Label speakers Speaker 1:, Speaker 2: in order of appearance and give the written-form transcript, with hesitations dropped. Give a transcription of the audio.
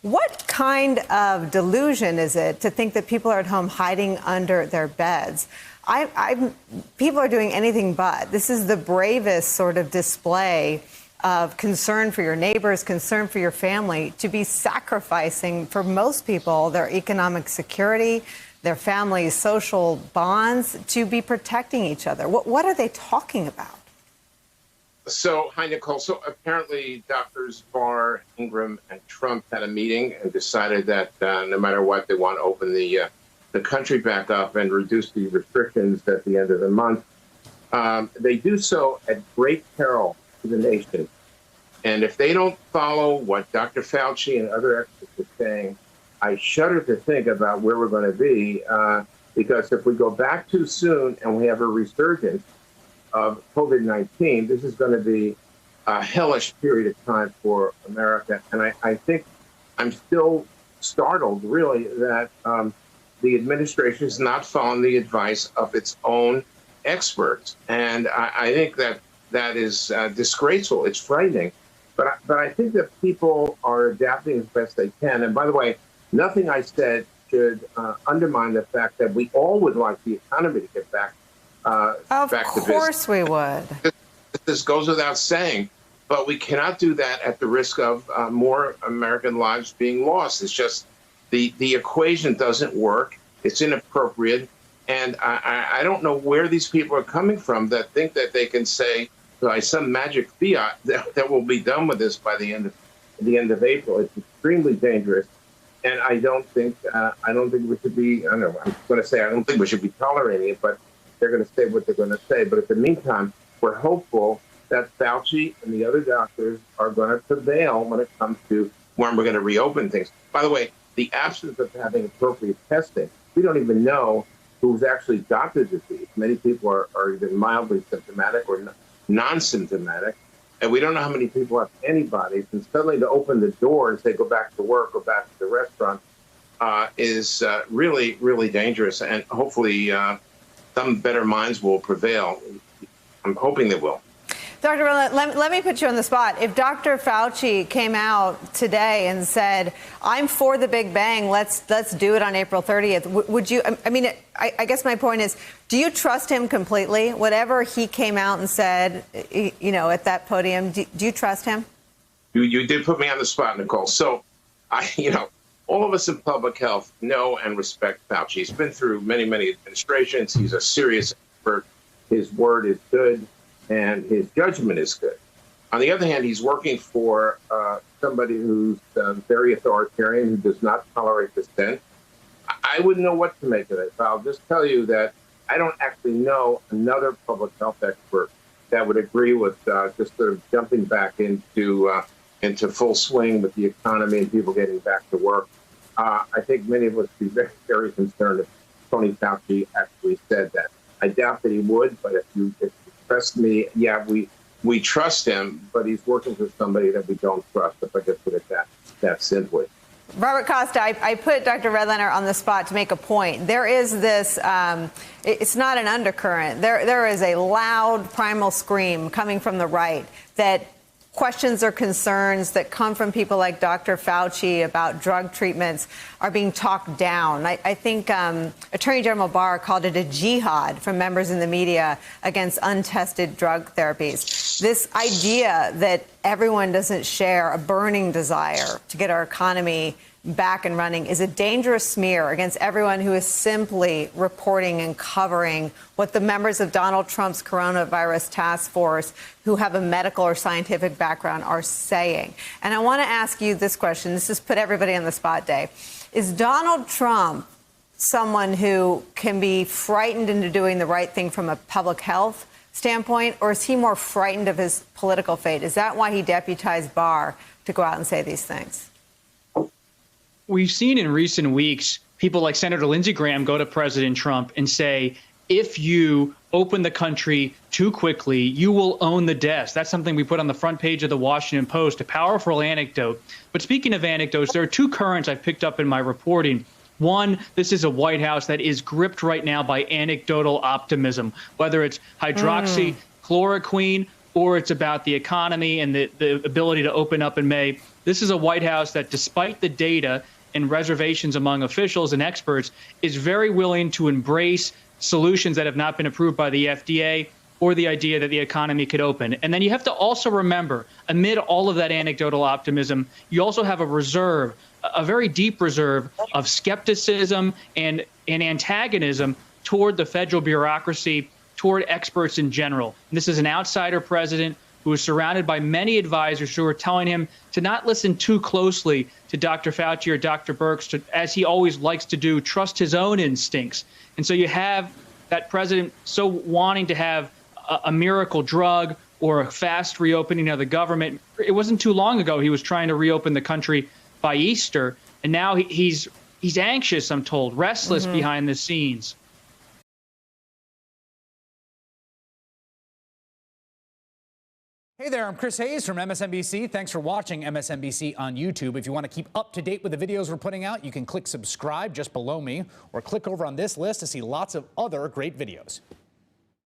Speaker 1: What kind of delusion is it to think that people are at home hiding under their beds? People are doing anything but. This is the bravest sort of display of concern for your neighbors, concern for your family, to be sacrificing, for most people, their economic security, their family's social bonds, to be protecting each other. What are they talking about?
Speaker 2: So, hi, Nicole. So apparently Doctors Barr, Ingram, and Trump had a meeting and decided that no matter what, they want to open the country back up and reduce the restrictions at the end of the month. They do so at great peril to the nation. And if they don't follow what Dr. Fauci and other experts are saying, I shudder to think about where we're going to be, because if we go back too soon and we have a resurgence of COVID-19, this is going to be a hellish period of time for America. And I think I'm still startled, really, that the administration is not following the advice of its own experts. And I think that is disgraceful. It's frightening. But I think that people are adapting as best they can. And by the way, nothing I said should undermine the fact that we all would like the economy to get back
Speaker 1: Of course we would.
Speaker 2: This goes without saying, but we cannot do that at the risk of more American lives being lost. It's just the equation doesn't work. It's inappropriate. And I don't know where these people are coming from that think that they can say by some magic fiat that we'll be done with this by the end of April. It's extremely dangerous. And I don't think we should be, I don't know, I'm going to say I don't think we should be tolerating it, but they're going to say what they're going to say. But in the meantime, we're hopeful that Fauci and the other doctors are going to prevail when it comes to when we're going to reopen things. By the way, the absence of having appropriate testing, we don't even know who's actually got the disease. Many people are either mildly symptomatic or non-symptomatic, and we don't know how many people have antibodies. And suddenly to open the door and say, go back to work, go back to the restaurant, is really, really dangerous. And hopefully some better minds will prevail. I'm hoping they will.
Speaker 1: Dr. Redlener, let me put you on the spot. If Dr. Fauci came out today and said, I'm for the Big Bang, let's do it on April 30th, would you, I mean, I guess my point is, do you trust him completely? Whatever he came out and said, you know, at that podium, do you trust him?
Speaker 2: You did put me on the spot, Nicole. So, all of us in public health know and respect Fauci. He's been through many, many administrations. He's a serious expert. His word is good, and his judgment is good. On the other hand, he's working for somebody who's very authoritarian, who does not tolerate dissent. I wouldn't know what to make of it. I'll just tell you that I don't actually know another public health expert that would agree with just sort of jumping back into full swing with the economy and people getting back to work. I think many of us would be very, very concerned if Tony Fauci actually said that. I doubt that he would, but if you trust me, yeah, we trust him, but he's working for somebody that we don't trust, if I just put it that simply.
Speaker 1: Robert Costa, I put Dr. Redlener on the spot to make a point. There is this, it's not an undercurrent. There is a loud primal scream coming from the right that questions or concerns that come from people like Dr. Fauci about drug treatments are being talked down. I think Attorney General Barr called it a jihad from members in the media against untested drug therapies. This idea that everyone doesn't share a burning desire to get our economy back and running is a dangerous smear against everyone who is simply reporting and covering what the members of Donald Trump's coronavirus task force who have a medical or scientific background are saying. And I want to ask you this question. This has put everybody on the spot, Dave. Is Donald Trump someone who can be frightened into doing the right thing from a public health standpoint, or is he more frightened of his political fate? Is that why he deputized Barr to go out and say these things?
Speaker 3: We've seen in recent weeks people like Senator Lindsey Graham go to President Trump and say, if you open the country too quickly, you will own the desk. That's something we put on the front page of the Washington Post, a powerful anecdote. But speaking of anecdotes, there are two currents I've picked up in my reporting. One, this is a White House that is gripped right now by anecdotal optimism, whether it's hydroxychloroquine or it's about the economy and the ability to open up in May. This is a White House that, despite the data and reservations among officials and experts, is very willing to embrace solutions that have not been approved by the FDA or the idea that the economy could open. And then you have to also remember, amid all of that anecdotal optimism, you also have a reserve, a very deep reserve of skepticism and antagonism toward the federal bureaucracy, toward experts in general. And this is an outsider president who is surrounded by many advisors who are telling him to not listen too closely to Dr. Fauci or Dr. Birx, to, as he always likes to do, trust his own instincts. And so you have that president so wanting to have a miracle drug or a fast reopening of the government. It wasn't too long ago he was trying to reopen the country by Easter, and now he's anxious, I'm told, restless behind the scenes.
Speaker 4: Hey there, I'm Chris Hayes from MSNBC. Thanks for watching MSNBC on YouTube. If you want to keep up to date with the videos we're putting out, you can click subscribe just below me or click over on this list to see lots of other great videos.